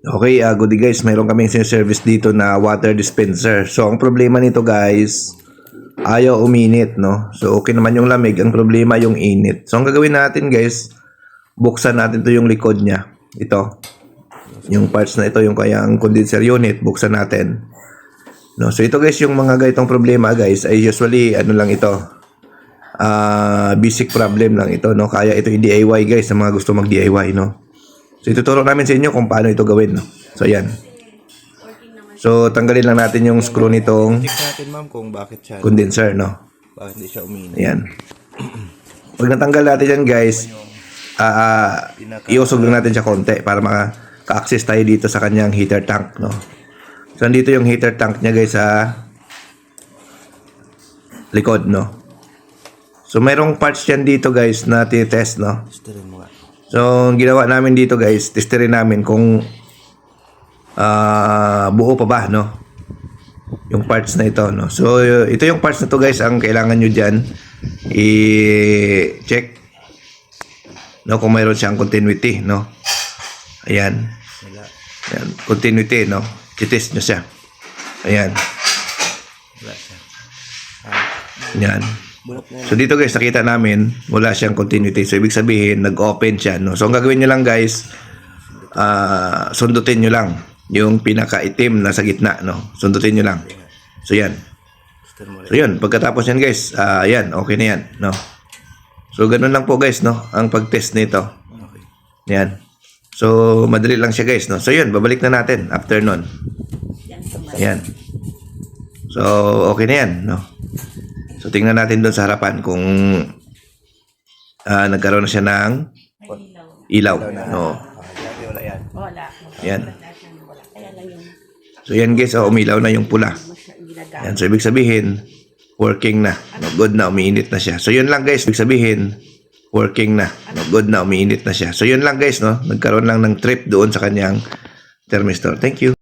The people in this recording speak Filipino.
Okay, good day guys. Mayroon kaming service dito na water dispenser. So, ang problema nito guys, ayaw uminit, no? So, okay naman yung lamig. Ang problema yung init. So, ang gagawin natin guys, buksan natin to yung likod niya. Ito. Yung parts na ito, yung kayang condenser unit, buksan natin. No? So, ito guys, yung mga ganitong problema guys, ay usually, ano lang ito, basic problem lang ito, no? Kaya ito i-DIY guys, sa mga gusto mag-DIY, no? So, ituturo namin sa inyo kung paano ito gawin, no? So, ayan. So, tanggalin lang natin yung screw nitong Check natin ma'am kung bakit siya condenser, no? bakit hindi siya uminit. Ayan. Pag natanggal natin yan, guys, iusog lang natin siya konti para maka-access tayo dito sa kanyang heater tank, no? So, nandito yung heater tank niya, guys, sa likod, no? So, mayroong parts yan dito, guys, na titest, no? Testerin mo nga. So, ang ginawa namin dito, guys, testerin namin kung buo pa ba, no? Yung parts na ito, no? So, ito yung parts na to, guys, ang kailangan nyo dyan i-check, no? Kung mayroon siyang continuity, no? Ayan. Ayan. Continuity, no? Titest nyo siya. Ayan. Wala siya. Ayan. Bulok na yan. So, dito, guys, nakita namin wala siyang continuity. So, ibig sabihin, nag-open siya, no? So, ang gagawin nyo lang, guys, sundutin nyo lang yung pinaka-itim na sa gitna, no? Sundutin nyo lang. So, yan. Tester mo So, yun. Pagkatapos yan, guys, yan. Okay na yan, no? So, ganun lang po, guys, no? Ang pag-test nito. Okay. Yan. So, madali lang siya, guys, no? So, yun. Babalik na natin after nun. Yan. So, okay na yan, no? So, tingnan natin doon sa harapan kung nagkaroon na siya ng ilaw. No? Dati wala yan. Wala. Yan. Wala. Kaya lang yung So, yan guys, umilaw na yung pula. ginagamit. Yan. So, ibig sabihin, working na. No, good na, umiinit na siya. So, yun lang guys, ibig sabihin, working na. No, good na, umiinit na siya. So, yun lang guys, no? Nagkaroon lang ng trip doon sa kanyang thermistor. Thank you.